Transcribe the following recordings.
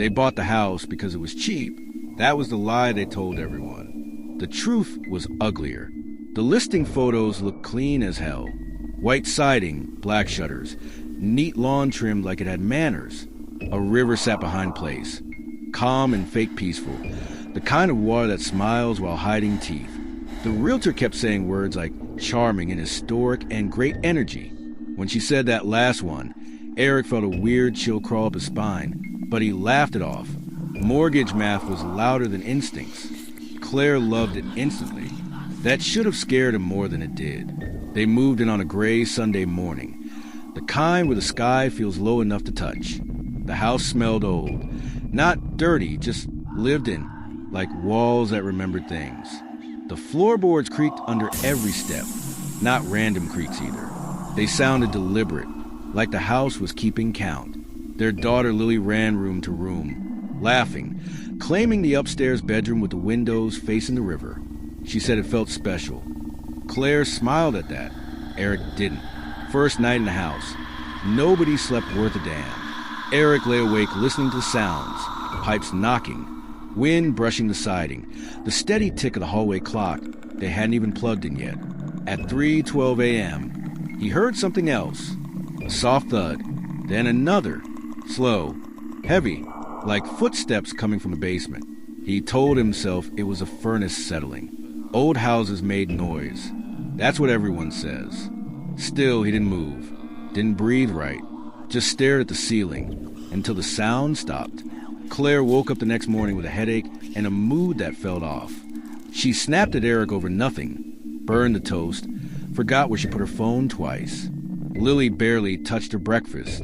They bought the house because it was cheap. That was the lie they told everyone. The truth was uglier. The listing photos looked clean as hell. White siding, black shutters, neat lawn trimmed like it had manners. A river sat behind place, calm and fake peaceful, the kind of water that smiles while hiding teeth. The realtor kept saying words like charming and historic and great energy. When she said that last one, Eric felt a weird chill crawl up his spine, but he laughed it off. Mortgage math was louder than instincts. Claire loved it instantly. That should have scared him more than it did. They moved in on a gray Sunday morning, the kind where the sky feels low enough to touch. The house smelled old. Not dirty, just lived in, like walls that remembered things. The floorboards creaked under every step, not random creaks either. They sounded deliberate, like the house was keeping count. Their daughter Lily ran room to room, laughing, claiming the upstairs bedroom with the windows facing the river. She said it felt special. Claire smiled at that. Eric didn't. First night in the house. Nobody slept worth a damn. Eric lay awake listening to the sounds, pipes knocking, wind brushing the siding, the steady tick of the hallway clock they hadn't even plugged in yet. At 3:12 a.m., he heard something else. A soft thud, then another, slow, heavy, like footsteps coming from the basement. He told himself it was a furnace settling. Old houses made noise. That's what everyone says. Still, he didn't move, didn't breathe right, just stared at the ceiling until the sound stopped. Claire woke up the next morning with a headache and a mood that felt off. She snapped at Eric over nothing, burned the toast, forgot where she put her phone twice. Lily barely touched her breakfast.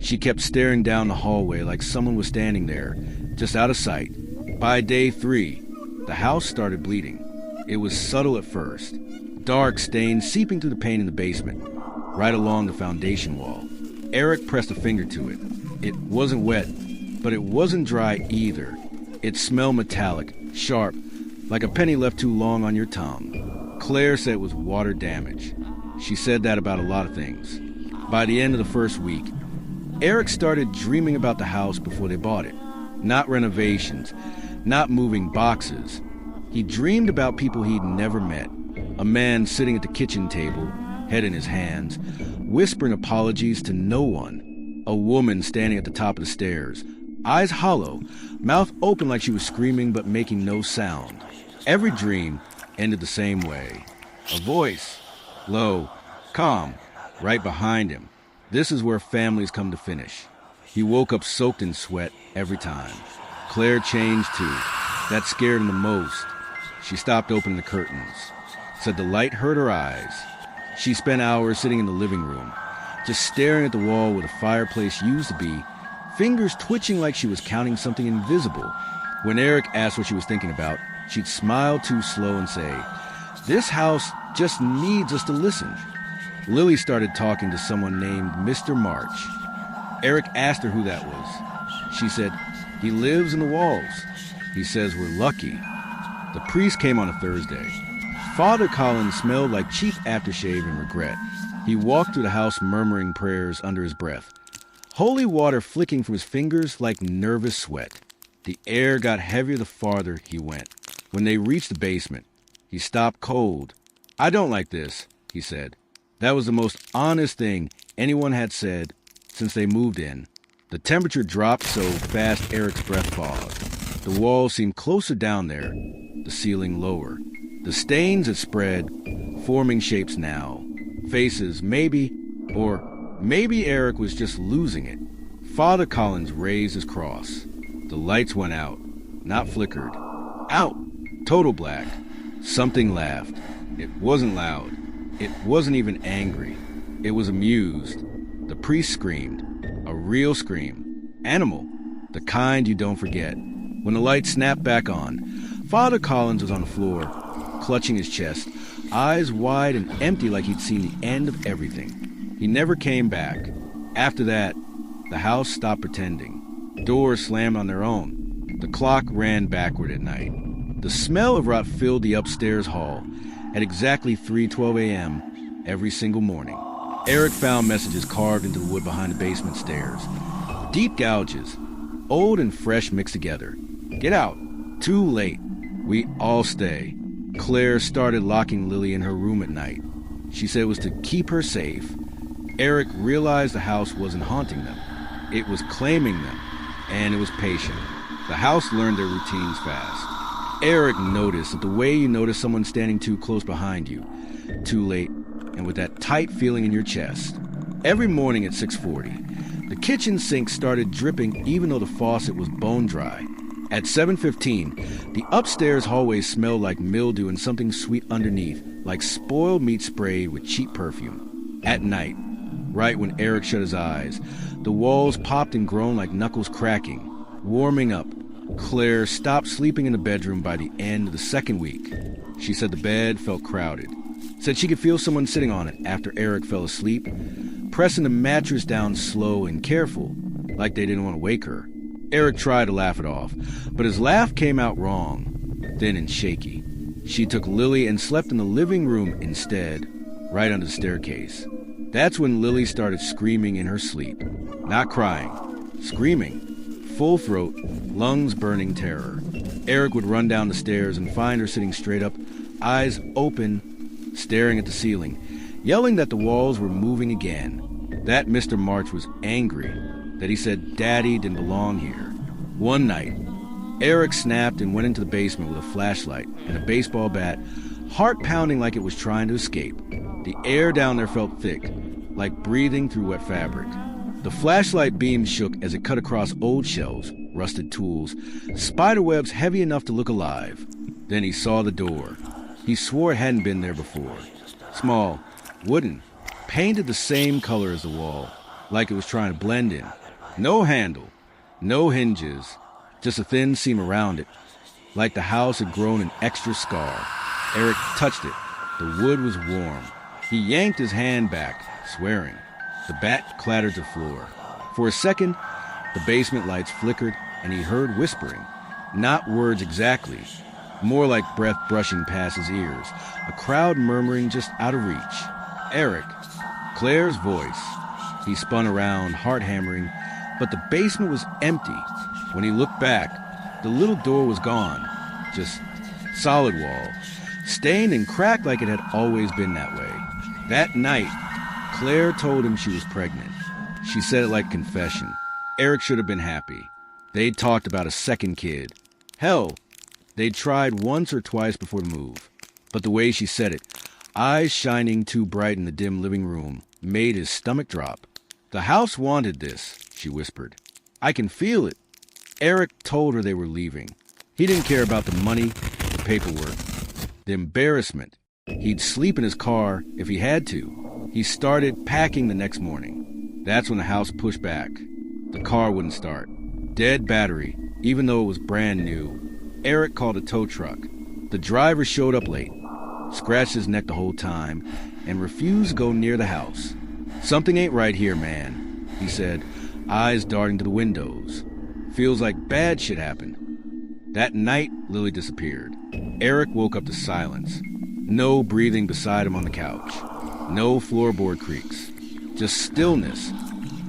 She kept staring down the hallway like someone was standing there, just out of sight. By day 3, the house started bleeding. It was subtle at first, dark stains seeping through the paint in the basement, right along the foundation wall. Eric pressed a finger to it. It wasn't wet, but it wasn't dry either. It smelled metallic, sharp, like a penny left too long on your tongue. Claire said it was water damage. She said that about a lot of things. By the end of the first week, Eric started dreaming about the house before they bought it. Not renovations, not moving boxes. He dreamed about people he'd never met. A man sitting at the kitchen table, head in his hands, whispering apologies to no one. A woman standing at the top of the stairs, eyes hollow, mouth open like she was screaming but making no sound. Every dream ended the same way. A voice, low, calm, right behind him. This is where families come to finish. He woke up soaked in sweat every time. Claire changed too. That scared him the most. She stopped opening the curtains. Said the light hurt her eyes. She spent hours sitting in the living room, just staring at the wall where the fireplace used to be, fingers twitching like she was counting something invisible. When Eric asked what she was thinking about, she'd smile too slow and say, "This house just needs us to listen." Lily started talking to someone named Mr. March. Eric asked her who that was. She said, "He lives in the walls. He says we're lucky." The priest came on a Thursday. Father Collins smelled like cheap aftershave and regret. He walked through the house murmuring prayers under his breath, holy water flicking from his fingers like nervous sweat. The air got heavier the farther he went. When they reached the basement, he stopped cold. "I don't like this," he said. That was the most honest thing anyone had said since they moved in. The temperature dropped so fast Eric's breath fogged. The walls seemed closer down there, the ceiling lower. The stains had spread, forming shapes now. Faces, maybe, or maybe Eric was just losing it. Father Collins raised his cross. The lights went out, not flickered. Out! Total black. Something laughed. It wasn't loud. It wasn't even angry. It was amused. The priest screamed. A real scream. Animal. The kind you don't forget. When the light snapped back on, Father Collins was on the floor, clutching his chest, eyes wide and empty like he'd seen the end of everything. He never came back. After that, the house stopped pretending. Doors slammed on their own. The clock ran backward at night. The smell of rot filled the upstairs hall at exactly 3:12 a.m. every single morning. Eric found messages carved into the wood behind the basement stairs. Deep gouges. Old and fresh mixed together. Get out. Too late. We all stay. Claire started locking Lily in her room at night. She said it was to keep her safe. Eric realized the house wasn't haunting them. It was claiming them, and it was patient. The house learned their routines fast. Eric noticed that the way you notice someone standing too close behind you, too late, and with that tight feeling in your chest. Every morning at 6:40, the kitchen sink started dripping even though the faucet was bone dry. At 7:15, the upstairs hallway smelled like mildew and something sweet underneath, like spoiled meat sprayed with cheap perfume. At night, right when Eric shut his eyes, the walls popped and groaned like knuckles cracking. Warming up, Claire stopped sleeping in the bedroom by the end of the second week. She said the bed felt crowded. Said she could feel someone sitting on it after Eric fell asleep, pressing the mattress down slow and careful, like they didn't want to wake her. Eric tried to laugh it off, but his laugh came out wrong, thin and shaky. She took Lily and slept in the living room instead, right under the staircase. That's when Lily started screaming in her sleep. Not crying, screaming. Full throat, lungs burning terror. Eric would run down the stairs and find her sitting straight up, eyes open, staring at the ceiling, yelling that the walls were moving again. That Mr. March was angry, that he said Daddy didn't belong here. One night, Eric snapped and went into the basement with a flashlight and a baseball bat, heart pounding like it was trying to escape. The air down there felt thick, like breathing through wet fabric. The flashlight beam shook as it cut across old shelves, rusted tools, spiderwebs heavy enough to look alive. Then he saw the door. He swore it hadn't been there before. Small, wooden, painted the same color as the wall, like it was trying to blend in. No handle, no hinges, just a thin seam around it, like the house had grown an extra scar. Eric touched it. The wood was warm. He yanked his hand back, swearing. The bat clattered to the floor. For a second, the basement lights flickered, and he heard whispering. Not words exactly, more like breath brushing past his ears, a crowd murmuring just out of reach. Eric, Claire's voice. He spun around, heart hammering, but the basement was empty. When he looked back, the little door was gone, just solid wall, stained and cracked like it had always been that way. That night, Claire told him she was pregnant. She said it like confession. Eric should have been happy. They'd talked about a second kid. Hell, they'd tried once or twice before the move. But the way she said it, eyes shining too bright in the dim living room, made his stomach drop. The house wanted this, she whispered. I can feel it. Eric told her they were leaving. He didn't care about the money, the paperwork, the embarrassment. He'd sleep in his car if he had to. He started packing the next morning. That's when the house pushed back. The car wouldn't start. Dead battery, even though it was brand new. Eric called a tow truck. The driver showed up late, scratched his neck the whole time, and refused to go near the house. Something ain't right here, man, he said, eyes darting to the windows. Feels like bad shit happened. That night, Lily disappeared. Eric woke up to silence. No breathing beside him on the couch. No floorboard creaks. Just stillness,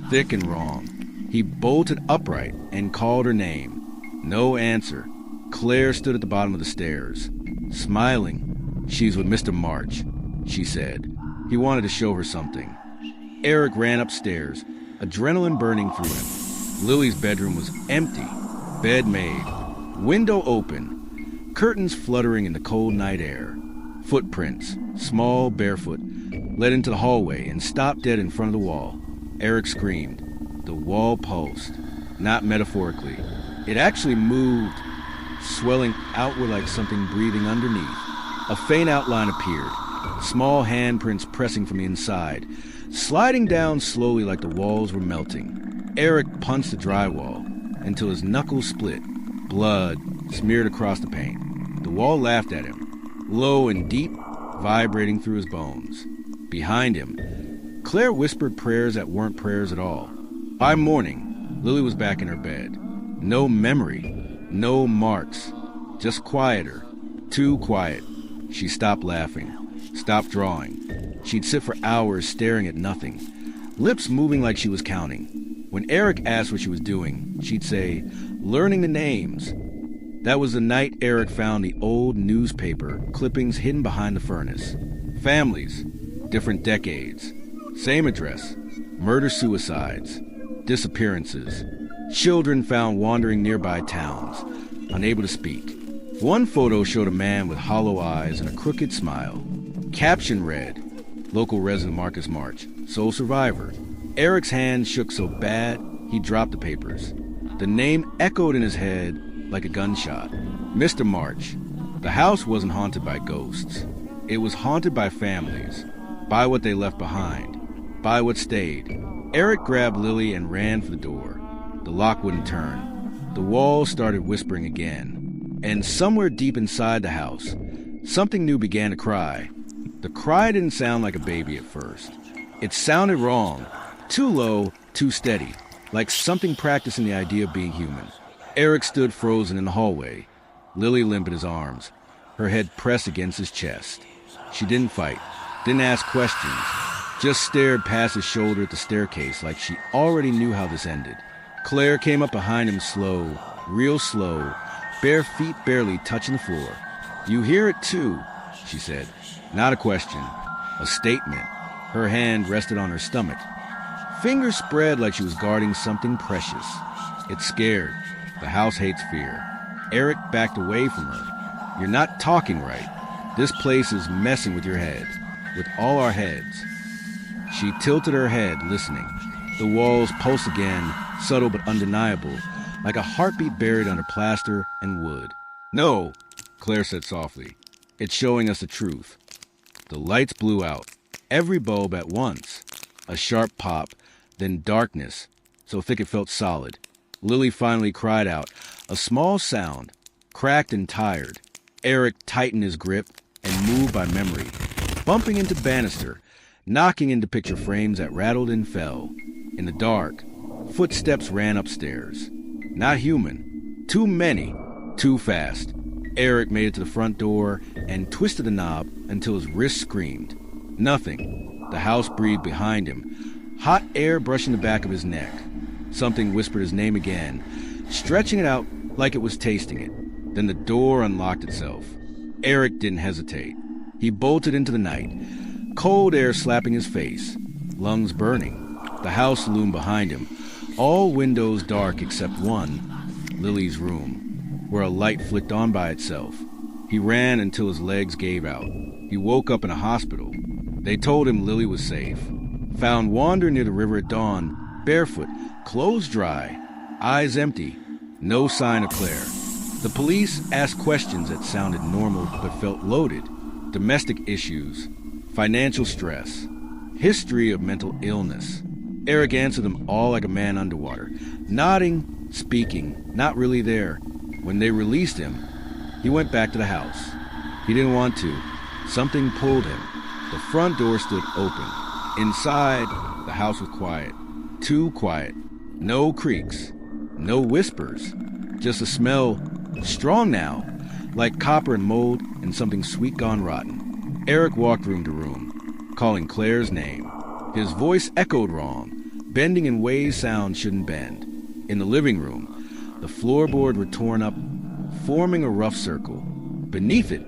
thick and wrong. He bolted upright and called her name. No answer. Claire stood at the bottom of the stairs, smiling. She's with Mr. March, she said. He wanted to show her something. Eric ran upstairs, adrenaline burning through him. Lily's bedroom was empty, bed made, window open, curtains fluttering in the cold night air. Footprints, small, barefoot, led into the hallway and stopped dead in front of the wall. Eric screamed. The wall pulsed, not metaphorically. It actually moved, swelling outward like something breathing underneath. A faint outline appeared, small handprints pressing from the inside, sliding down slowly like the walls were melting. Eric punched the drywall until his knuckles split, blood smeared across the paint. The wall laughed at him, low and deep, vibrating through his bones. Behind him, Claire whispered prayers that weren't prayers at all. By morning, Lily was back in her bed. No memory, no marks, just quieter, too quiet. She stopped laughing, stopped drawing. She'd sit for hours staring at nothing, lips moving like she was counting. When Eric asked what she was doing, she'd say, "Learning the names." That was the night Eric found the old newspaper clippings hidden behind the furnace. Families, different decades, same address, murder-suicides, disappearances, children found wandering nearby towns, unable to speak. One photo showed a man with hollow eyes and a crooked smile. Caption read, "Local resident Marcus March, sole survivor." Eric's hand shook so bad, he dropped the papers. The name echoed in his head like a gunshot. Mr. March. The house wasn't haunted by ghosts. It was haunted by families, by what they left behind, by what stayed. Eric grabbed Lily and ran for the door. The lock wouldn't turn. The walls started whispering again. And somewhere deep inside the house, something new began to cry. The cry didn't sound like a baby at first. It sounded wrong. Too low, too steady, like something practicing the idea of being human. Eric stood frozen in the hallway. Lily limp in his arms, her head pressed against his chest. She didn't fight, didn't ask questions, just stared past his shoulder at the staircase like she already knew how this ended. Claire came up behind him slow, real slow, bare feet barely touching the floor. "You hear it too," she said. Not a question, a statement. Her hand rested on her stomach. Fingers spread like she was guarding something precious. It's scared. The house hates fear. Eric backed away from her. "You're not talking right. This place is messing with your head, with all our heads." She tilted her head, listening. The walls pulsed again, subtle but undeniable, like a heartbeat buried under plaster and wood. "No," Claire said softly. "It's showing us the truth." The lights blew out, every bulb at once. A sharp pop, then darkness, so thick it felt solid. Lily finally cried out, a small sound, cracked and tired. Eric tightened his grip and moved by memory, bumping into banister, knocking into picture frames that rattled and fell. In the dark, footsteps ran upstairs. Not human. Too many. Too fast. Eric made it to the front door and twisted the knob until his wrist screamed. Nothing. The house breathed behind him, hot air brushing the back of his neck. Something whispered his name again, stretching it out like it was tasting it. Then the door unlocked itself. Eric didn't hesitate. He bolted into the night, cold air slapping his face, lungs burning. The house loomed behind him, all windows dark except one, Lily's room, where a light flicked on by itself. He ran until his legs gave out. He woke up in a hospital. They told him Lily was safe. Found wandering near the river at dawn, barefoot, clothes dry, eyes empty, no sign of Claire. The police asked questions that sounded normal but felt loaded. Domestic issues, financial stress, history of mental illness. Eric answered them all like a man underwater, nodding, speaking, not really there. When they released him, he went back to the house. He didn't want to. Something pulled him. The front door stood open. Inside, the house was quiet. Too quiet. No creaks. No whispers. Just a smell, strong now, like copper and mold and something sweet gone rotten. Eric walked room to room, calling Claire's name. His voice echoed wrong, bending in ways sound shouldn't bend. In the living room, the floorboard were torn up, forming a rough circle. Beneath it,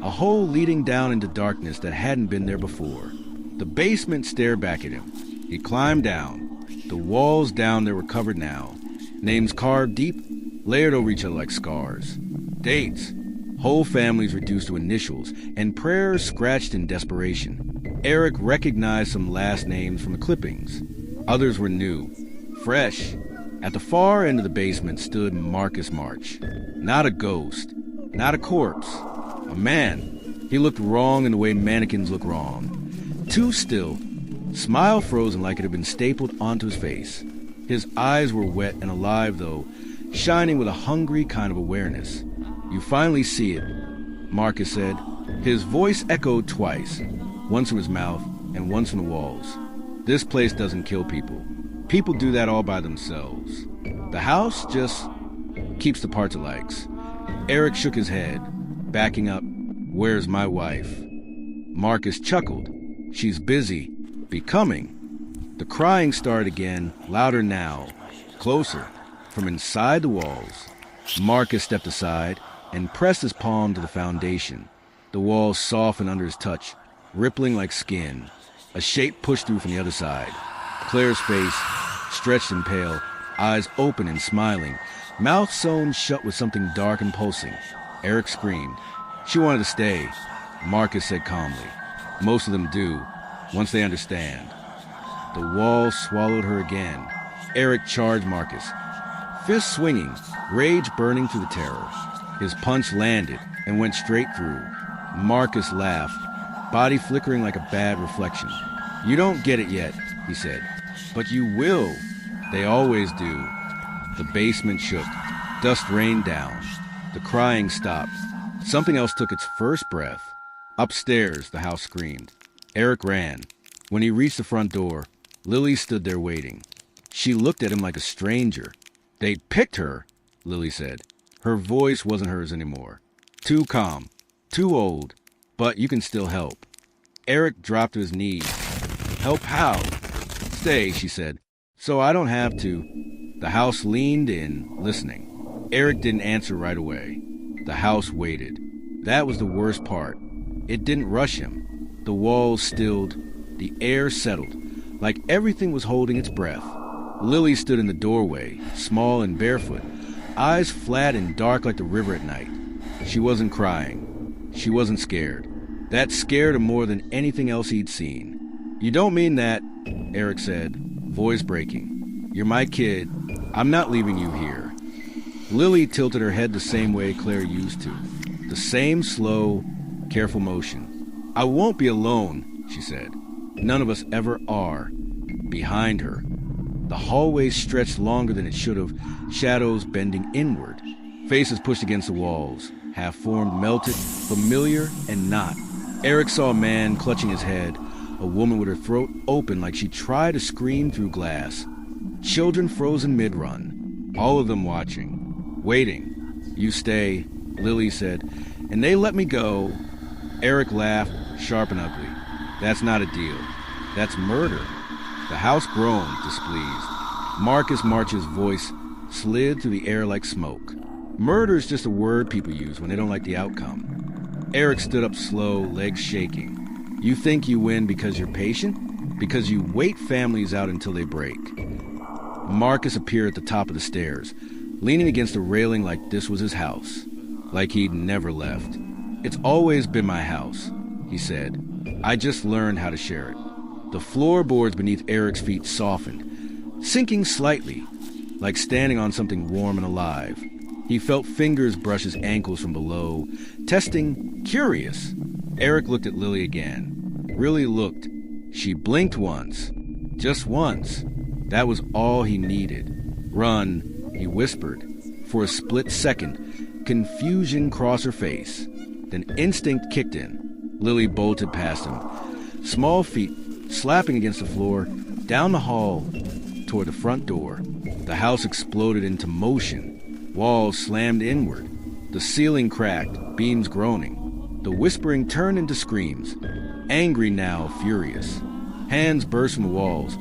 a hole leading down into darkness that hadn't been there before. The basement stared back at him. He climbed down. The walls down there were covered now. Names carved deep, layered over each other like scars. Dates. Whole families reduced to initials, and prayers scratched in desperation. Eric recognized some last names from the clippings. Others were new, fresh. At the far end of the basement stood Marcus March. Not a ghost, not a corpse, a man. He looked wrong in the way mannequins look wrong. Too still, smile frozen like it had been stapled onto his face. His eyes were wet and alive, though, shining with a hungry kind of awareness. "You finally see it," Marcus said. His voice echoed twice, once from his mouth and once from the walls. "This place doesn't kill people. People do that all by themselves. The house just keeps the parts it likes." Eric shook his head, backing up. "Where's my wife?" Marcus chuckled. "She's busy, becoming." The crying started again, louder now, closer, from inside the walls. Marcus stepped aside and pressed his palm to the foundation. The walls softened under his touch, rippling like skin. A shape pushed through from the other side. Claire's face, stretched and pale, eyes open and smiling, mouth sewn shut with something dark and pulsing. Eric screamed. She wanted to stay, Marcus said calmly. Most of them do, once they understand. The wall swallowed her again. Eric charged Marcus, fist swinging, rage burning through the terror. His punch landed and went straight through. Marcus laughed, body flickering like a bad reflection. You don't get it yet, he said. But you will. They always do. The basement shook. Dust rained down. The crying stopped. Something else took its first breath. Upstairs, the house screamed. Eric ran. When he reached the front door, Lily stood there waiting. She looked at him like a stranger. They'd picked her, Lily said. Her voice wasn't hers anymore. Too calm, too old, but you can still help. Eric dropped to his knees. Help how? Stay, she said, so I don't have to. The house leaned in, listening. Eric didn't answer right away. The house waited. That was the worst part. It didn't rush him. The walls stilled. The air settled, like everything was holding its breath. Lily stood in the doorway, small and barefoot, eyes flat and dark like the river at night. She wasn't crying. She wasn't scared. That scared him more than anything else he'd seen. You don't mean that, Eric said, voice breaking. You're my kid. I'm not leaving you here. Lily tilted her head the same way Claire used to. The same slow, careful motion. I won't be alone, she said. None of us ever are. Behind her, the hallway stretched longer than it should have, shadows bending inward. Faces pushed against the walls, half-formed, melted, familiar and not. Eric saw a man clutching his head, a woman with her throat open like she tried to scream through glass. Children frozen mid-run, all of them watching, waiting. You stay, Lily said, and they let me go. Eric laughed, sharp and ugly. That's not a deal. That's murder. The house groaned, displeased. Marcus March's voice slid through the air like smoke. Murder is just a word people use when they don't like the outcome. Eric stood up slow, legs shaking. You think you win because you're patient? Because you wait families out until they break. Marcus appeared at the top of the stairs, leaning against the railing like this was his house, like he'd never left. It's always been my house, he said. I just learned how to share it. The floorboards beneath Eric's feet softened, sinking slightly, like standing on something warm and alive. He felt fingers brush his ankles from below, testing, curious. Eric looked at Lily again. Really looked. She blinked once. Just once. That was all he needed. Run, he whispered. For a split second, confusion crossed her face. Then instinct kicked in. Lily bolted past him. Small feet slapping against the floor, down the hall, toward the front door. The house exploded into motion. Walls slammed inward. The ceiling cracked, beams groaning. The whispering turned into screams. Angry now, furious. Hands burst from the walls,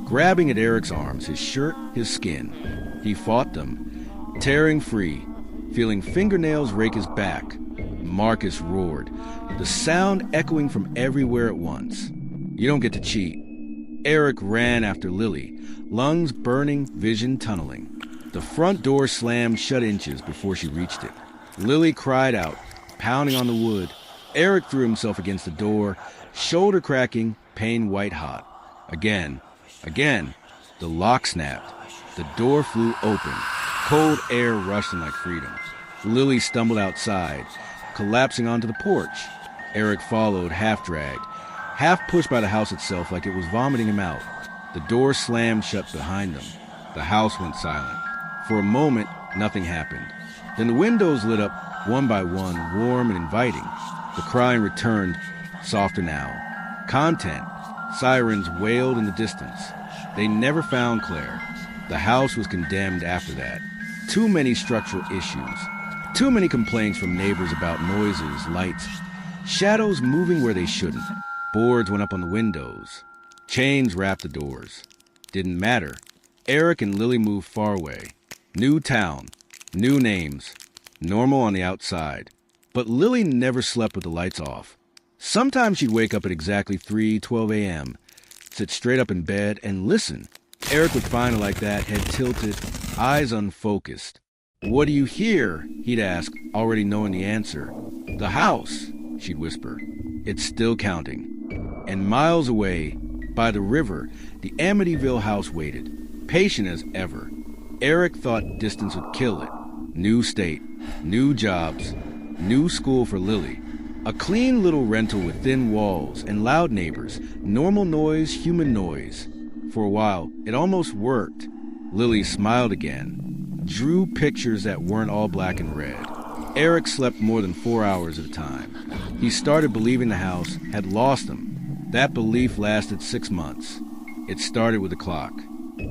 grabbing at Eric's arms, his shirt, his skin. He fought them, tearing free, feeling fingernails rake his back. Marcus roared, the sound echoing from everywhere at once. You don't get to cheat. Eric ran after Lily, lungs burning, vision tunneling. The front door slammed shut inches before she reached it. Lily cried out, pounding on the wood. Eric threw himself against the door, shoulder cracking, pain white hot. Again. The lock snapped. The door flew open. Cold air rushed in like freedom. Lily stumbled outside, collapsing onto the porch. Eric followed, half-dragged, half-pushed by the house itself like it was vomiting him out. The door slammed shut behind them. The house went silent. For a moment, nothing happened. Then the windows lit up, one by one, warm and inviting. The crying returned, softer now. Content. Sirens wailed in the distance. They never found Claire. The house was condemned after that. Too many structural issues. Too many complaints from neighbors about noises, lights, shadows moving where they shouldn't. Boards went up on the windows. Chains wrapped the doors. Didn't matter. Eric and Lily moved far away. New town, new names, normal on the outside. But Lily never slept with the lights off. Sometimes she'd wake up at exactly 3:12 a.m., sit straight up in bed, and listen. Eric would find her like that, head tilted, eyes unfocused. "What do you hear?" he'd ask, already knowing the answer. "The house," she'd whisper. "It's still counting." And miles away, by the river, the Amityville house waited, patient as ever. Eric thought distance would kill it. New state, new jobs, new school for Lily. A clean little rental with thin walls and loud neighbors, normal noise, human noise. For a while, it almost worked. Lily smiled again, drew pictures that weren't all black and red. Eric slept more than 4 hours at a time. He started believing the house had lost him. That belief lasted 6 months. It started with the clock.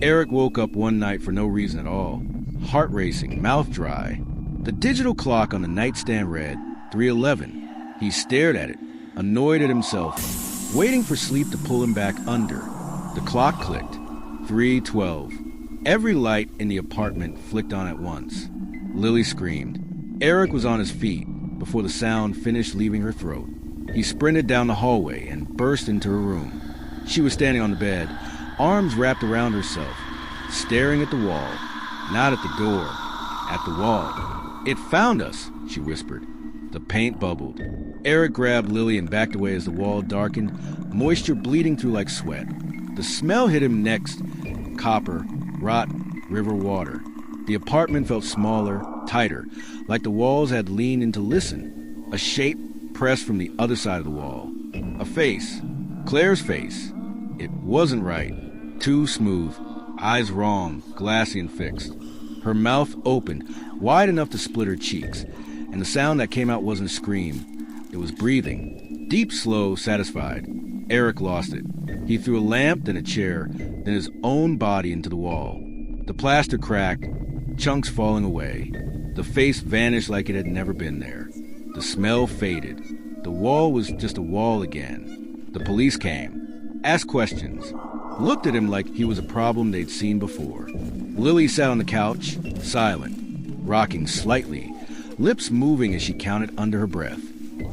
Eric woke up one night for no reason at all. Heart racing, mouth dry. The digital clock on the nightstand read 3:11. He stared at it, annoyed at himself, waiting for sleep to pull him back under. The clock clicked. 3:12. Every light in the apartment flicked on at once. Lily screamed. Eric was on his feet before the sound finished leaving her throat. He sprinted down the hallway and burst into her room. She was standing on the bed, arms wrapped around herself, staring at the wall, not at the door, at the wall. "It found us," she whispered. The paint bubbled. Eric grabbed Lily and backed away as the wall darkened, moisture bleeding through like sweat. The smell hit him next. Copper, rotten, river water. The apartment felt smaller, tighter, like the walls had leaned in to listen. A shape pressed from the other side of the wall. A face. Claire's face. It wasn't right. Too smooth. Eyes wrong, glassy and fixed. Her mouth opened, wide enough to split her cheeks, and the sound that came out wasn't a scream. It was breathing. Deep, slow, satisfied. Eric lost it. He threw a lamp, then a chair, then his own body into the wall. The plaster cracked, chunks falling away. The face vanished like it had never been there. The smell faded. The wall was just a wall again. The police came, asked questions, looked at him like he was a problem they'd seen before. Lily sat on the couch, silent, rocking slightly, lips moving as she counted under her breath.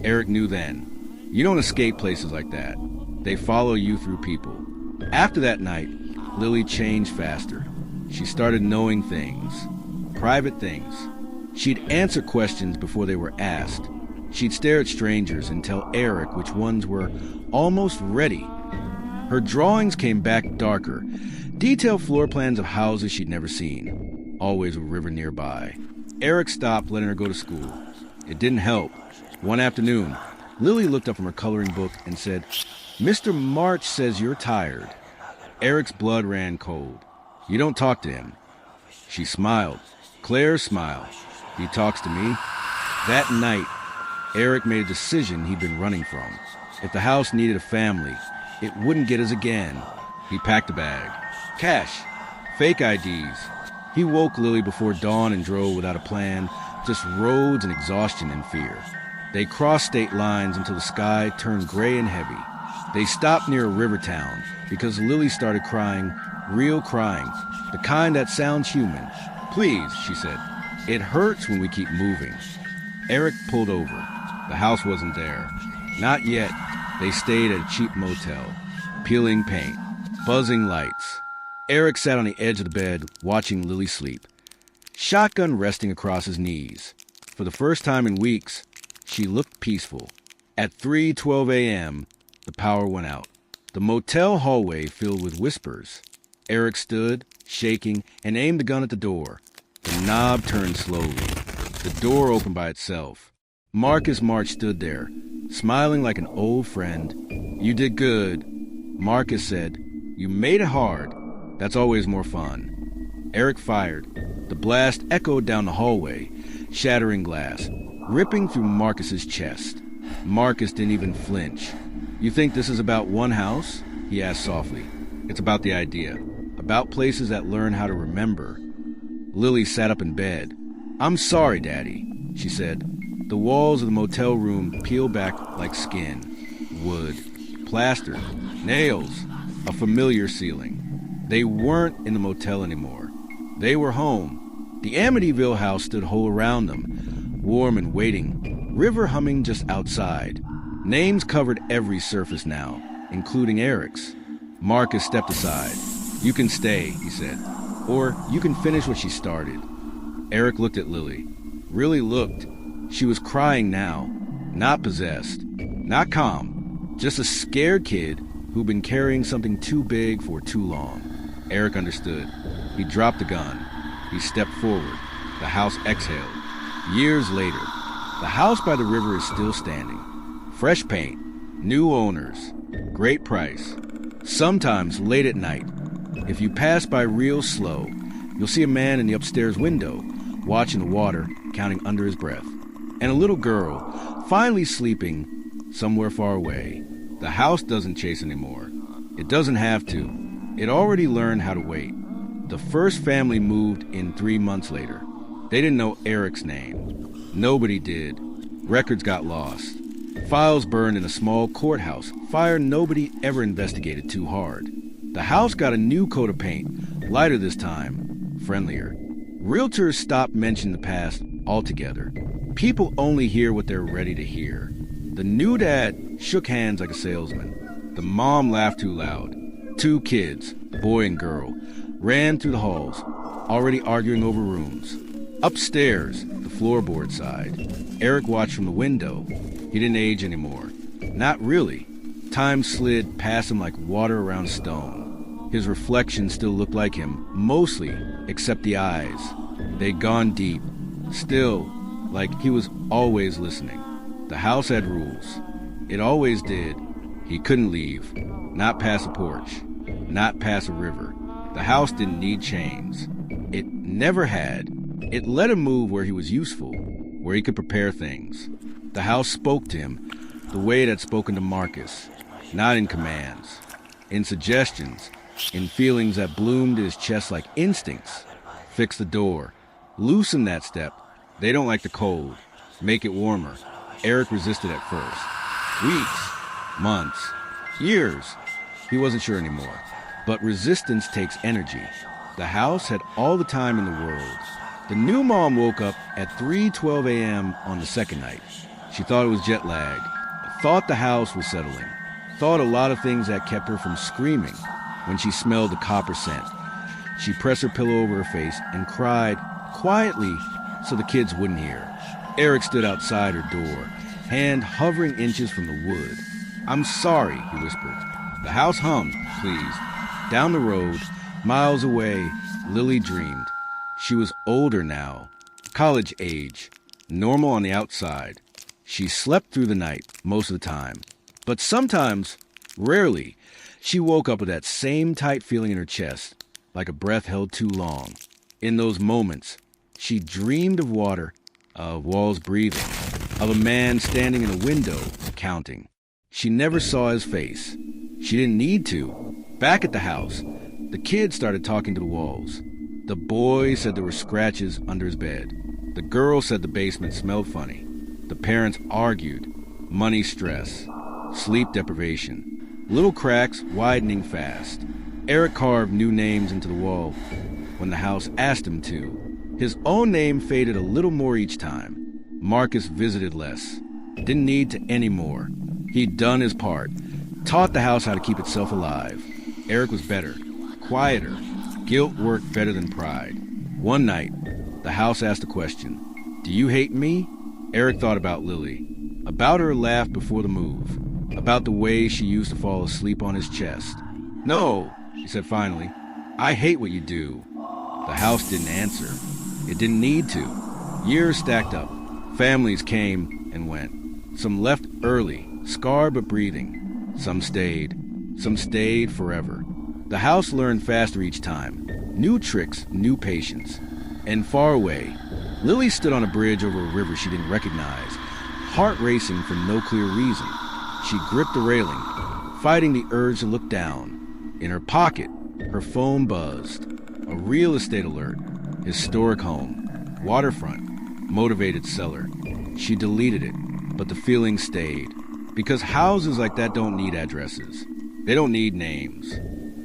Eric knew then. You don't escape places like that. They follow you through people. After that night, Lily changed faster. She started knowing things, private things. She'd answer questions before they were asked. She'd stare at strangers and tell Eric which ones were almost ready. Her drawings came back darker, detailed floor plans of houses she'd never seen, always a river nearby. Eric stopped letting her go to school. It didn't help. One afternoon, Lily looked up from her coloring book and said, "Mr. March says you're tired." Eric's blood ran cold. "You don't talk to him." She smiled. Claire's smile. "He talks to me." That night, Eric made a decision he'd been running from. If the house needed a family, it wouldn't get us again. He packed a bag. Cash. Fake IDs. He woke Lily before dawn and drove without a plan, just roads and exhaustion and fear. They crossed state lines until the sky turned gray and heavy. They stopped near a river town because Lily started crying, real crying, the kind that sounds human. "Please," she said. "It hurts when we keep moving." Eric pulled over. The house wasn't there. Not yet. They stayed at a cheap motel. Peeling paint. Buzzing lights. Eric sat on the edge of the bed, watching Lily sleep. Shotgun resting across his knees. For the first time in weeks, she looked peaceful. At 3:12 a.m., the power went out. The motel hallway filled with whispers. Eric stood, shaking, and aimed the gun at the door. The knob turned slowly. The door opened by itself. Marcus March stood there, smiling like an old friend. "You did good." Marcus said, "You made it hard. That's always more fun." Eric fired. The blast echoed down the hallway, shattering glass, ripping through Marcus's chest. Marcus didn't even flinch. "You think this is about one house?" he asked softly. "It's about the idea. About places that learn how to remember." Lily sat up in bed. "I'm sorry, Daddy," she said. The walls of the motel room peeled back like skin. Wood. Plaster. Nails. a familiar ceiling. They weren't in the motel anymore. They were home. The Amityville house stood whole around them, warm and waiting, river humming just outside. Names covered every surface now, including Eric's. Marcus stepped aside. "You can stay," he said, "or you can finish what she started." Eric looked at Lily. Really looked. She was crying now, not possessed, not calm, just a scared kid who'd been carrying something too big for too long. Eric understood. He dropped the gun. He stepped forward. The house exhaled. Years later, the house by the river is still standing. Fresh paint, new owners, great price. Sometimes late at night, if you pass by real slow, you'll see a man in the upstairs window, watching the water, counting under his breath, and a little girl, finally sleeping somewhere far away. The house doesn't chase anymore. It doesn't have to. It already learned how to wait. The first family moved in 3 months later. They didn't know Eric's name. Nobody did. Records got lost. Files burned in a small courthouse, fire nobody ever investigated too hard. The house got a new coat of paint, lighter this time, friendlier. Realtors stopped mentioning the past altogether. People only hear what they're ready to hear. The new dad shook hands like a salesman. The mom laughed too loud. 2 kids, boy and girl, ran through the halls, already arguing over rooms. Upstairs, the floorboard side, Eric watched from the window. He didn't age anymore. Not really. Time slid past him like water around stone. His reflection still looked like him, mostly, except the eyes. They'd gone deep. Still, like he was always listening. The house had rules. It always did. He couldn't leave. Not past a porch. Not past a river. The house didn't need chains. It never had. It let him move where he was useful, where he could prepare things. The house spoke to him the way it had spoken to Marcus, not in commands, in suggestions, in feelings that bloomed in his chest like instincts. Fix the door. Loosen that step. They don't like the cold. Make it warmer. Eric resisted at first. Weeks, months, years. He wasn't sure anymore. But resistance takes energy. The house had all the time in the world. The new mom woke up at 3:12 a.m. on the second night. She thought it was jet lag, thought the house was settling, thought a lot of things that kept her from screaming. When she smelled the copper scent, she pressed her pillow over her face and cried quietly so the kids wouldn't hear. Eric stood outside her door, hand hovering inches from the wood. "I'm sorry," he whispered. The house hummed, please. Down the road, miles away, Lily dreamed. She was older now, college age, normal on the outside. She slept through the night most of the time. But sometimes, rarely, she woke up with that same tight feeling in her chest, like a breath held too long. In those moments, she dreamed of water, of walls breathing, of a man standing in a window, counting. She never saw his face. She didn't need to. Back at the house, the kids started talking to the walls. The boy said there were scratches under his bed. The girl said the basement smelled funny. The parents argued. Money stress. Sleep deprivation. Little cracks widening fast. Eric carved new names into the wall when the house asked him to. His own name faded a little more each time. Marcus visited less. Didn't need to anymore. He'd done his part. Taught the house how to keep itself alive. Eric was better. Quieter. Guilt worked better than pride. One night, the house asked a question. "Do you hate me?" Eric thought about Lily. About her laugh before the move. About the way she used to fall asleep on his chest. "No," he said finally. "I hate what you do." The house didn't answer. It didn't need to. Years stacked up. Families came and went. Some left early, scarred but breathing. Some stayed. Some stayed forever. The house learned faster each time. New tricks, new patience. And far away, Lily stood on a bridge over a river she didn't recognize, heart racing for no clear reason. She gripped the railing, fighting the urge to look down. In her pocket, her phone buzzed. A real estate alert. Historic home. Waterfront. Motivated seller. She deleted it, but the feeling stayed. Because houses like that don't need addresses. They don't need names.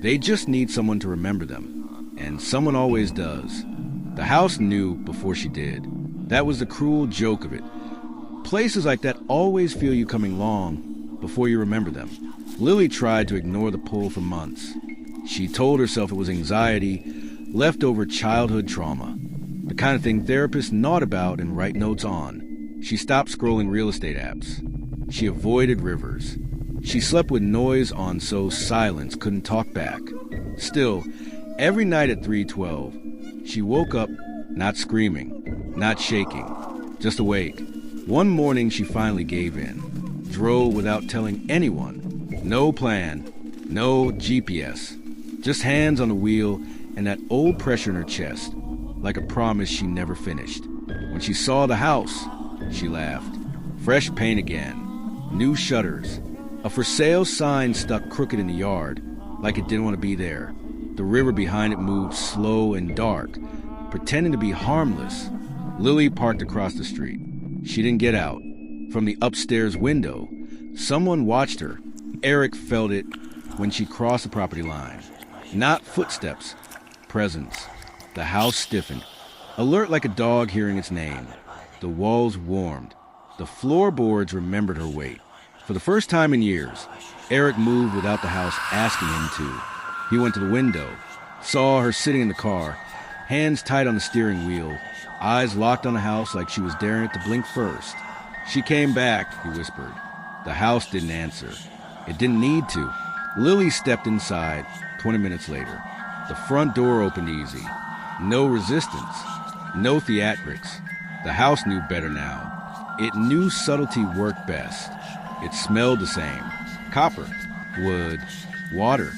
They just need someone to remember them, and someone always does. The house knew before she did. That was the cruel joke of it. Places like that always feel you coming long before you remember them. Lily tried to ignore the pull for months. She told herself it was anxiety, leftover childhood trauma, the kind of thing therapists gnawed about and write notes on. She stopped scrolling real estate apps. She avoided rivers. She slept with noise on so silence couldn't talk back. Still, every night at 3:12, she woke up not screaming, not shaking, just awake. One morning she finally gave in, drove without telling anyone. No plan, no GPS, just hands on the wheel and that old pressure in her chest, like a promise she never finished. When she saw the house, she laughed. Fresh paint again, new shutters, a for sale sign stuck crooked in the yard, like it didn't want to be there. The river behind it moved slow and dark, pretending to be harmless. Lily parked across the street. She didn't get out. From the upstairs window, someone watched her. Eric felt it when she crossed the property line. Not footsteps, presence. The house stiffened, alert like a dog hearing its name. The walls warmed. The floorboards remembered her weight. For the first time in years, Eric moved without the house asking him to. He went to the window, saw her sitting in the car, hands tight on the steering wheel, eyes locked on the house like she was daring it to blink first. She came back, he whispered. The house didn't answer. It didn't need to. Lily stepped inside 20 minutes later. The front door opened easy. No resistance. No theatrics. The house knew better now. It knew subtlety worked best. It smelled the same. Copper, wood, water.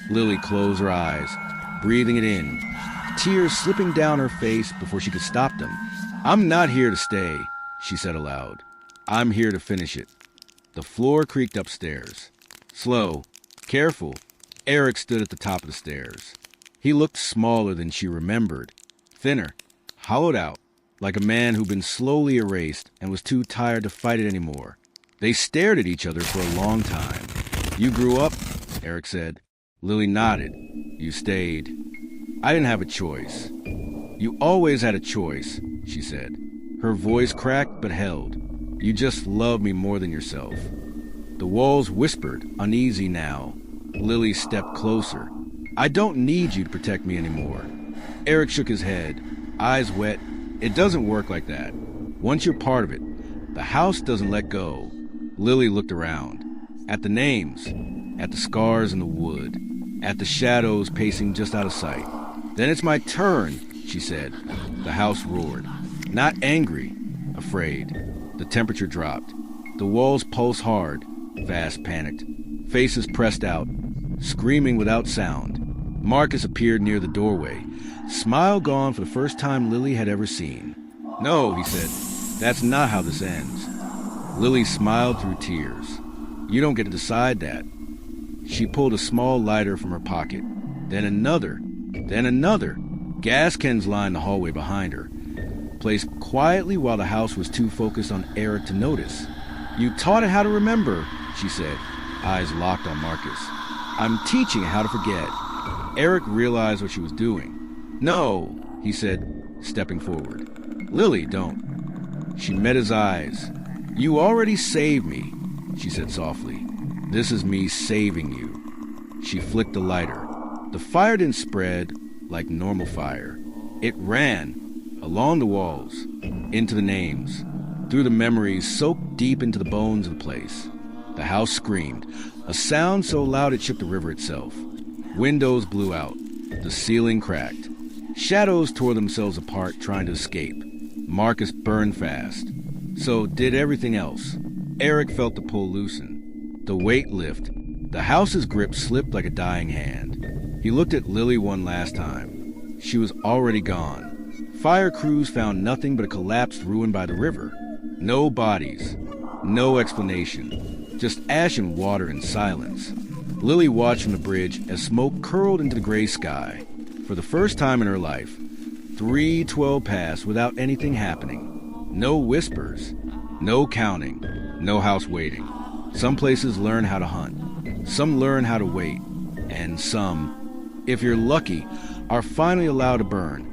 Lily closed her eyes, breathing it in. Tears slipping down her face before she could stop them. I'm not here to stay, she said aloud. I'm here to finish it. The floor creaked upstairs. Slow, careful, Eric stood at the top of the stairs. He looked smaller than she remembered. Thinner, hollowed out, like a man who'd been slowly erased and was too tired to fight it anymore. They stared at each other for a long time. You grew up, Eric said. Lily nodded. You stayed. I didn't have a choice. You always had a choice, she said. Her voice cracked but held. You just love me more than yourself. The walls whispered, uneasy now. Lily stepped closer. I don't need you to protect me anymore. Eric shook his head, eyes wet. It doesn't work like that. Once you're part of it, the house doesn't let go. Lily looked around. At the names, at the scars in the wood, at the shadows pacing just out of sight. Then it's my turn, she said. The house roared. Not angry, afraid. The temperature dropped. The walls pulsed hard, fast, panicked. Faces pressed out, screaming without sound. Marcus appeared near the doorway, smile gone for the first time Lily had ever seen. No, he said, that's not how this ends. Lily smiled through tears. You don't get to decide that. She pulled a small lighter from her pocket. Then another. Gas cans lined the hallway behind her, placed quietly while the house was too focused on Eric to notice. You taught it how to remember, she said, eyes locked on Marcus. I'm teaching it how to forget. Eric realized what she was doing. No, he said, stepping forward. Lily, don't. She met his eyes. You already saved me, she said softly. This is me saving you. She flicked the lighter. The fire didn't spread like normal fire. It ran along the walls, into the names, through the memories soaked deep into the bones of the place. The house screamed, a sound so loud it shook the river itself. Windows blew out. The ceiling cracked. Shadows tore themselves apart trying to escape. Marcus burned fast. So did everything else. Eric felt the pull loosen. The weight lift. The house's grip slipped like a dying hand. He looked at Lily one last time. She was already gone. Fire crews found nothing but a collapsed ruin by the river. No bodies. No explanation. Just ash and water and silence. Lily watched from the bridge as smoke curled into the gray sky. For the first time in her life, 3:12 passed without anything happening. No whispers. No counting. No house waiting. Some places learn how to hunt. Some learn how to wait. And some if you're lucky, are finally allowed to burn.